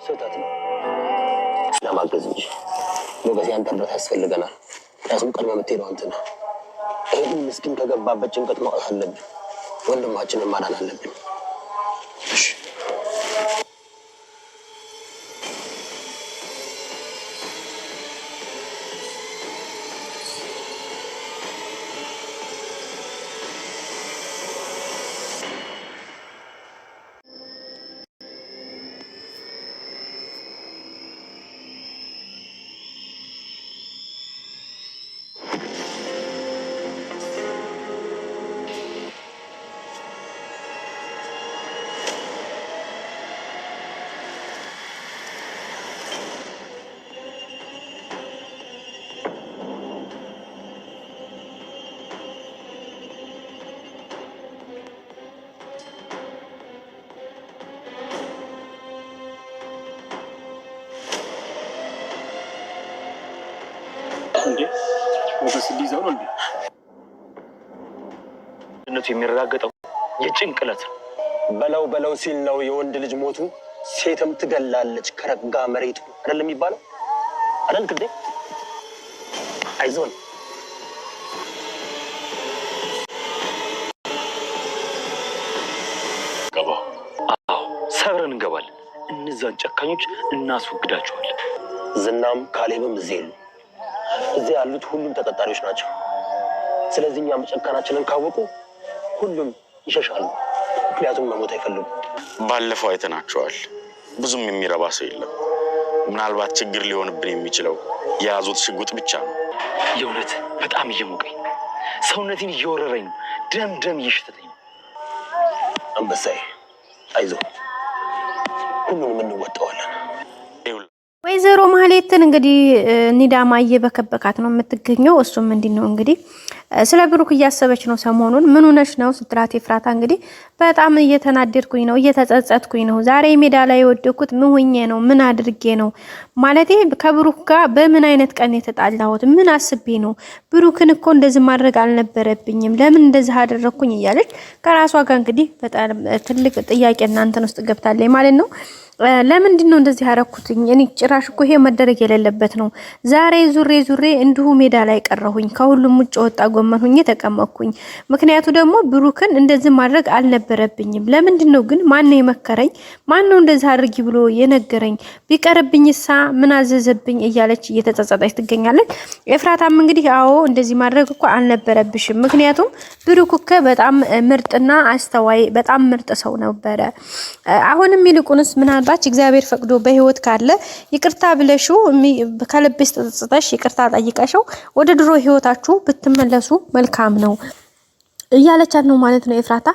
ስህተት ነው ለማገዝ እንጂ ሞገስ ያንተ እርዳታ ያስፈልገናል። ራስም ቀድመህ የምትሄደው አንተ ነህ። ይሄን ምስኪን ከገባበት ጭንቀት ማውጣት አለብን። ወንድማችንን ማዳን አለብን። እሺ እንዴ ሞገስ ሊይዘው ነው እንዴ? እነቱ የሚረጋገጠው የጭንቅለት በለው ሲል ነው የወንድ ልጅ ሞቱ ሴትም ትገላለች ከረጋ መሬቱ አይደል የሚባለው አይደል እንዴ? አይዞን ገባ። አዎ ሰብረን እንገባለን። እነዛን ጨካኞች እናስወግዳቸዋለን። ዝናም ካሌብም እዚህ ያሉት ሁሉም ተቀጣሪዎች ናቸው። ስለዚህ እኛ መጨከናችንን ካወቁ ሁሉም ይሸሻሉ። ምክንያቱም መሞት አይፈልጉም። ባለፈው አይተናቸዋል። ብዙም የሚረባ ሰው የለም። ምናልባት ችግር ሊሆንብን የሚችለው የያዙት ሽጉጥ ብቻ ነው። የእውነት በጣም እየሞቀኝ ነው። ሰውነቴን እየወረረኝ ነው። ደም እየሸተተኝ ነው። አንበሳዬ አይዞህ፣ ሁሉንም እንወጣዋለን። ወይዘሮ ማህሌትን እንግዲህ ኒዳማ እየበከበካት ነው የምትገኘው። እሱም ምንድነው እንግዲህ ስለ ብሩክ እያሰበች ነው ሰሞኑን። ምን ሆነሽ ነው ስትላት ኤፍራታ እንግዲህ በጣም እየተናደድኩኝ ነው፣ እየተጸጸትኩኝ ነው። ዛሬ ሜዳ ላይ የወደኩት ምን ሆኜ ነው? ምን አድርጌ ነው? ማለቴ ከብሩክ ጋር በምን አይነት ቀን የተጣላሁት? ምን አስቤ ነው? ብሩክን እኮ እንደዚህ ማድረግ አልነበረብኝም። ለምን እንደዚህ አደረኩኝ? እያለች ከራሷ ጋር እንግዲህ በጣም ትልቅ ጥያቄ እናንተን ውስጥ ገብታለች ማለት ነው። ለምንድን ነው እንደዚህ ያረኩትኝ? እኔ ጭራሽ እኮ ይሄ መደረግ የሌለበት ነው። ዛሬ ዙሬ እንዲሁ ሜዳ ላይ ቀረሁኝ። ከሁሉም ውጭ ወጣ ጎመን ሆኜ ተቀመጥኩኝ። ምክንያቱ ደግሞ ብሩክን እንደዚህ ማድረግ አልነበረብኝም። ለምንድን ነው ግን? ማን ነው የመከረኝ? ማን ነው እንደዚህ አድርጊ ብሎ የነገረኝ? ቢቀርብኝሳ ምን አዘዘብኝ? እያለች እየተጸጸተች ትገኛለች። ኤፍራታም እንግዲህ አዎ እንደዚህ ማድረግ እኮ አልነበረብሽም። ምክንያቱም ብሩክ እኮ በጣም ምርጥና አስተዋይ በጣም ምርጥ ሰው ነበረ። አሁንም ይልቁንስ ምናልባት እግዚአብሔር ፈቅዶ በህይወት ካለ ይቅርታ ብለሹ ከልብሽ ተጸጸተሽ ይቅርታ ጠይቀሽው ወደ ድሮ ህይወታችሁ ብትመለሱ መልካም ነው እያለቻት ነው ማለት ነው ኤፍራታ።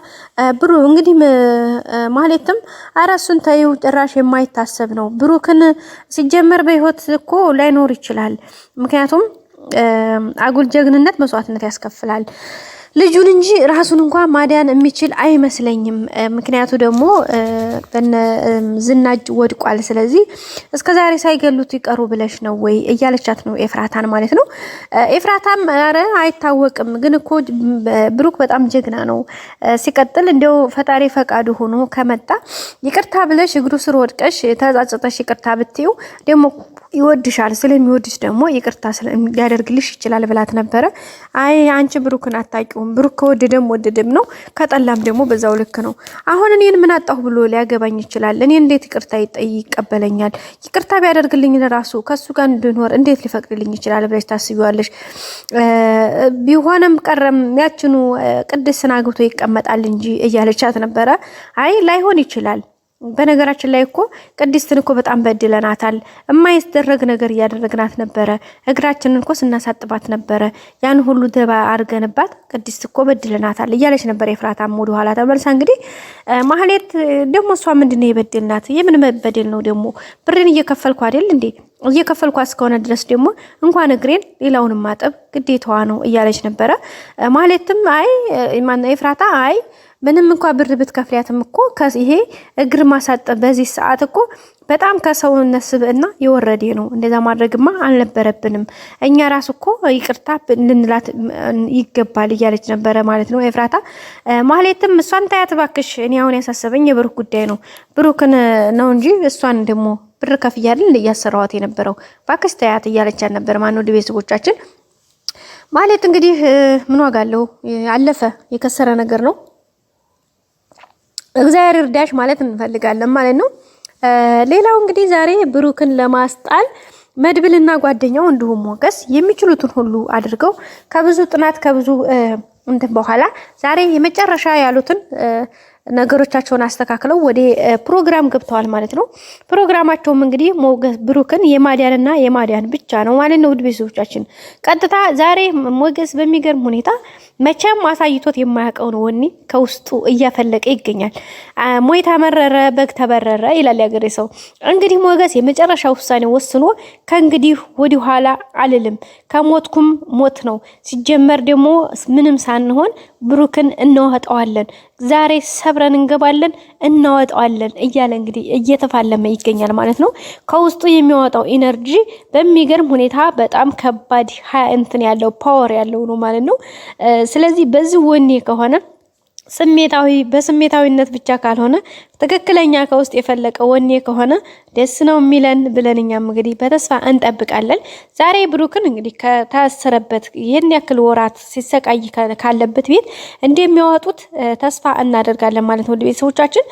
ብሩ እንግዲህ ማለትም አራሱን ታዩ ጭራሽ የማይታሰብ ነው። ብሩክን ሲጀመር በህይወት እኮ ላይኖር ይችላል። ምክንያቱም አጉል ጀግንነት መስዋዕትነት ያስከፍላል። ልጁን እንጂ ራሱን እንኳን ማዳን የሚችል አይመስለኝም። ምክንያቱ ደግሞ ዝናጅ ወድቋል። ስለዚህ እስከዛሬ ሳይገሉት ይቀሩ ብለሽ ነው ወይ እያለቻት ነው ኤፍራታን ማለት ነው። ኤፍራታም አረ አይታወቅም፣ ግን እኮ ብሩክ በጣም ጀግና ነው። ሲቀጥል እንደው ፈጣሪ ፈቃዱ ሆኖ ከመጣ ይቅርታ ብለሽ እግሩ ስር ወድቀሽ ተጻጽተሽ ይቅርታ ብትዩ ደግሞ ይወድሻል። ስለሚወድሽ ደግሞ ይቅርታ ሊያደርግልሽ ይችላል ብላት ነበረ። አይ አንቺ ብሩክን አታውቂውም። ብሩክ ከወደደም ወደደም ነው፣ ከጠላም ደግሞ በዛው ልክ ነው። አሁን እኔን ምን አጣሁ ብሎ ሊያገባኝ ይችላል። እኔ እንዴት ይቅርታ ይቀበለኛል? ይቅርታ ቢያደርግልኝ ለራሱ ከሱ ጋር እንድኖር እንዴት ሊፈቅድልኝ ይችላል ብለሽ ታስቢዋለሽ? ቢሆንም ቀረም ያችኑ ቅድስና አግብቶ ይቀመጣል እንጂ እያለቻት ነበረ። አይ ላይሆን ይችላል። በነገራችን ላይ እኮ ቅድስትን እኮ በጣም በድለናታል። የማይደረግ ነገር እያደረግናት ነበረ። እግራችንን እኮ ስናሳጥባት ነበረ። ያን ሁሉ ደባ አርገንባት ቅድስት እኮ በድለናታል እያለች ነበር ኤፍራታም ወደ ኋላ ተመልሳ እንግዲህ ማህሌት ደግሞ እሷ ምንድነው የበደልናት? የምን መበደል ነው ደግሞ? ብሬን እየከፈልኩ አይደል እንዴ? እየከፈልኩ እስከሆነ ድረስ ደግሞ እንኳን እግሬን ሌላውን ማጠብ ግዴታዋ ነው እያለች ነበረ። ማህሌትም አይ ማን ኤፍራታ አይ ምንም እንኳን ብር ብትከፍያትም እኮ ይሄ እግር ማሳጠብ በዚህ ሰዓት እኮ በጣም ከሰውነት ስብዕና የወረደ ነው። እንደዛ ማድረግማ አልነበረብንም። እኛ ራስ እኮ ይቅርታ ልንላት ይገባል እያለች ነበረ ማለት ነው ኤፍራታ። ማህሌትም እሷን ታያት እባክሽ፣ እኔ አሁን ያሳሰበኝ የብሩክ ጉዳይ ነው። ብሩክን ነው እንጂ እሷን ደግሞ ብር ከፍዬ አይደል እያሰራዋት የነበረው ባክስታያት እያለቻት ነበር። ማነው ቤተሰቦቻችን ማለት እንግዲህ ምን ዋጋ አለው? አለፈ፣ የከሰረ ነገር ነው። እግዚአብሔር እርዳሽ ማለት እንፈልጋለን ማለት ነው። ሌላው እንግዲህ ዛሬ ብሩክን ለማስጣል መድብልና ጓደኛው እንዲሁም ሞገስ የሚችሉትን ሁሉ አድርገው ከብዙ ጥናት ከብዙ እንትን በኋላ ዛሬ የመጨረሻ ያሉትን ነገሮቻቸውን አስተካክለው ወደ ፕሮግራም ገብተዋል ማለት ነው። ፕሮግራማቸውም እንግዲህ ሞገስ ብሩክን የማዲያንና የማዲያን ብቻ ነው ማለት ነው። ውድ ቤተሰቦቻችን ቀጥታ ዛሬ ሞገስ በሚገርም ሁኔታ መቼም አሳይቶት የማያውቀውን ወኔ ከውስጡ እያፈለቀ ይገኛል። ሞይ ተመረረ በግ ተበረረ ይላል ያገሬ ሰው። እንግዲህ ሞገስ የመጨረሻ ውሳኔ ወስኖ ከእንግዲህ ወደ ኋላ አልልም፣ ከሞትኩም ሞት ነው፣ ሲጀመር ደግሞ ምንም ሳንሆን ብሩክን እናወጣዋለን፣ ዛሬ ሰብረን እንገባለን እናወጣዋለን እያለ እንግዲህ እየተፋለመ ይገኛል ማለት ነው። ከውስጡ የሚያወጣው ኢነርጂ በሚገርም ሁኔታ በጣም ከባድ እንትን ያለው ፓወር ያለው ነው ማለት ነው። ስለዚህ በዚህ ወኔ ከሆነ በስሜታዊነት ብቻ ካልሆነ ትክክለኛ ከውስጥ የፈለቀ ወኔ ከሆነ ደስ ነው የሚለን ብለን እኛም እንግዲህ በተስፋ እንጠብቃለን። ዛሬ ብሩክን እንግዲህ ከታሰረበት ይህን ያክል ወራት ሲሰቃይ ካለበት ቤት እንደሚያወጡት ተስፋ እናደርጋለን ማለት ነው። ቤተሰቦቻችን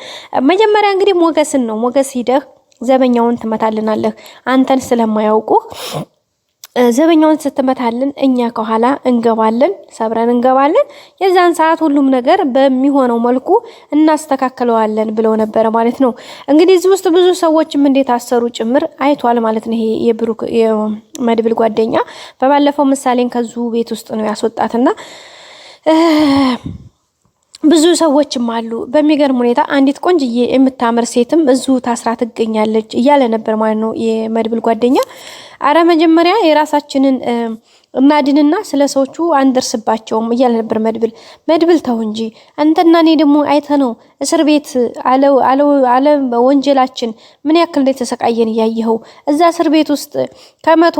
መጀመሪያ እንግዲህ ሞገስን ነው ሞገስ ሂደህ ዘበኛውን ትመታልናለህ አንተን ስለማያውቁ ዘበኛውን ስትመታልን እኛ ከኋላ እንገባለን፣ ሰብረን እንገባለን። የዛን ሰዓት ሁሉም ነገር በሚሆነው መልኩ እናስተካክለዋለን ብለው ነበር ማለት ነው። እንግዲህ እዚህ ውስጥ ብዙ ሰዎችም እንዴት አሰሩ ጭምር አይቷል ማለት ነው። ይሄ የብሩክ የመድብል ጓደኛ በባለፈው ምሳሌን ከዙ ቤት ውስጥ ነው ያስወጣትና ብዙ ሰዎችም አሉ። በሚገርም ሁኔታ አንዲት ቆንጅዬ የምታምር ሴትም እዙ ታስራ ትገኛለች እያለ ነበር ማለት ነው የመድብል ጓደኛ። አረ መጀመሪያ የራሳችንን እናድንና ስለ ሰዎቹ አንደርስባቸውም እያለ ነበር መድብል ተው እንጂ አንተና እኔ ደግሞ አይተነው እስር ቤት አለ ወንጀላችን ምን ያክል እንደተሰቃየን እያየኸው እዛ እስር ቤት ውስጥ ከመቶ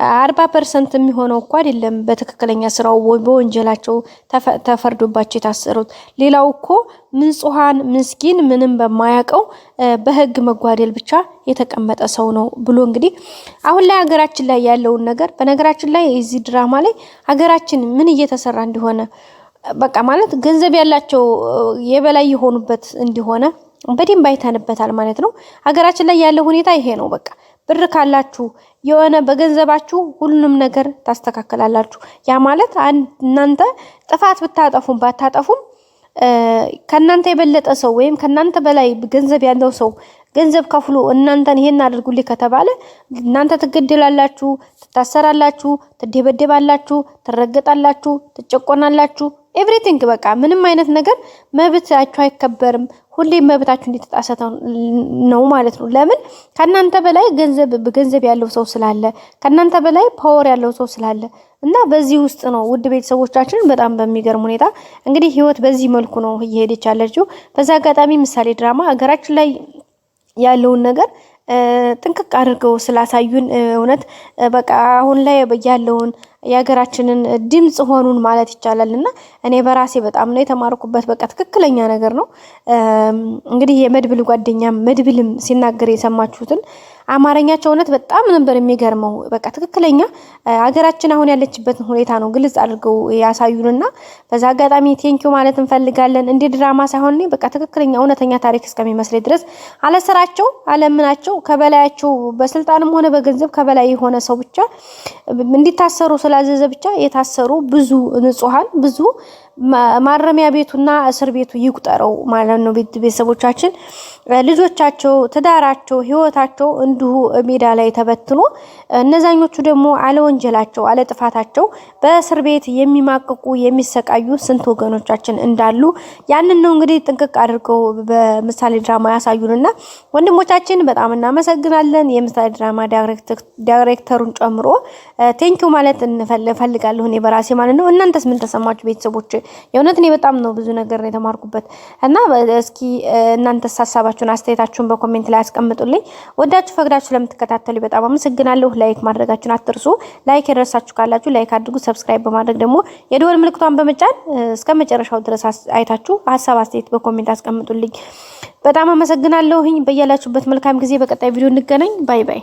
40% የሚሆነው እኮ አይደለም በትክክለኛ ስራው በወንጀላቸው ተፈርዶባቸው የታሰሩት። ሌላው እኮ ንጹሃን ምስኪን ምንም በማያውቀው በህግ መጓደል ብቻ የተቀመጠ ሰው ነው ብሎ እንግዲህ አሁን ላይ ሀገራችን ላይ ያለውን ነገር በነገራችን ላይ እዚህ ድራማ ላይ ሀገራችን ምን እየተሰራ እንደሆነ በቃ ማለት ገንዘብ ያላቸው የበላይ የሆኑበት እንደሆነ በደንብ አይተንበታል ማለት ነው። ሀገራችን ላይ ያለው ሁኔታ ይሄ ነው። በቃ ብር ካላችሁ የሆነ በገንዘባችሁ ሁሉንም ነገር ታስተካክላላችሁ። ያ ማለት እናንተ ጥፋት ብታጠፉም ባታጠፉም ከናንተ የበለጠ ሰው ወይም ከናንተ በላይ ገንዘብ ያለው ሰው ገንዘብ ከፍሎ እናንተን ይሄን አድርጉልኝ ከተባለ እናንተ ትገደላላችሁ፣ ትታሰራላችሁ፣ ትደበደባላችሁ፣ ትረገጣላችሁ፣ ትጨቆናላችሁ። ኤቭሪቲንግ በቃ ምንም አይነት ነገር መብታችሁ አይከበርም። ሁሌ መብታችሁ እንድትጣሰ ነው ማለት ነው። ለምን ከናንተ በላይ ገንዘብ ያለው ሰው ስላለ ከናንተ በላይ ፓወር ያለው ሰው ስላለ እና በዚህ ውስጥ ነው ውድ ቤተሰቦቻችን በጣም በሚገርም ሁኔታ እንግዲህ ህይወት በዚህ መልኩ ነው እየሄደች ያለችው። በዛ አጋጣሚ ምሳሌ ድራማ ሀገራችን ላይ ያለውን ነገር ጥንቅቅ አድርገው ስላሳዩን እውነት በቃ አሁን ላይ ያለውን የሀገራችንን ድምጽ ሆኑን ማለት ይቻላልና እኔ በራሴ በጣም ነው የተማርኩበት። በቃ ትክክለኛ ነገር ነው። እንግዲህ የመድብል ጓደኛ መድብልም ሲናገር የሰማችሁትን አማርኛቸው እውነት በጣም ነበር የሚገርመው። በቃ ትክክለኛ ሀገራችን አሁን ያለችበት ሁኔታ ነው ግልጽ አድርገው ያሳዩንና በዛ አጋጣሚ ቴንኪው ማለት እንፈልጋለን። እንደ ድራማ ሳይሆን በቃ ትክክለኛ እውነተኛ ታሪክ እስከሚመስል ድረስ አለስራቸው አለምናቸው ከበላያቸው በስልጣንም ሆነ በገንዘብ ከበላይ የሆነ ሰው ብቻ እንዲታሰሩ ስላዘዘ ብቻ የታሰሩ ብዙ ንጹሃን ብዙ ማረሚያ ቤቱና እስር ቤቱ ይቁጠረው ማለት ነው። ቤተሰቦቻችን ልጆቻቸው፣ ትዳራቸው፣ ህይወታቸው እንዲሁ ሜዳ ላይ ተበትኖ እነዛኞቹ ደግሞ አለ ወንጀላቸው አለ ጥፋታቸው በእስር ቤት የሚማቅቁ የሚሰቃዩ ስንት ወገኖቻችን እንዳሉ ያንን ነው እንግዲህ ጥንቅቅ አድርገው በምሳሌ ድራማ ያሳዩንና ወንድሞቻችን በጣም እናመሰግናለን። የምሳሌ ድራማ ዳይሬክተሩን ጨምሮ ቴንኪው ማለት እንፈልጋለሁ እኔ በራሴ ማለት ነው። እናንተስ ምን ተሰማችሁ ቤተሰቦች? የእውነት እኔ በጣም ነው ብዙ ነገር ነው የተማርኩበት እና እስኪ እናንተ ሀሳባችሁን አስተያየታችሁን በኮሜንት ላይ አስቀምጡልኝ። ወዳችሁ ፈቅዳችሁ ስለምትከታተሉ በጣም አመሰግናለሁ። ላይክ ማድረጋችሁን አትርሱ። ላይክ የደረሳችሁ ካላችሁ ላይክ አድርጉ። ሰብስክራይብ በማድረግ ደግሞ የደወል ምልክቷን በመጫን እስከ መጨረሻው ድረስ አይታችሁ ሀሳብ አስተያየት በኮሜንት አስቀምጡልኝ። በጣም አመሰግናለሁኝ። በያላችሁበት መልካም ጊዜ። በቀጣይ ቪዲዮ እንገናኝ። ባይ ባይ።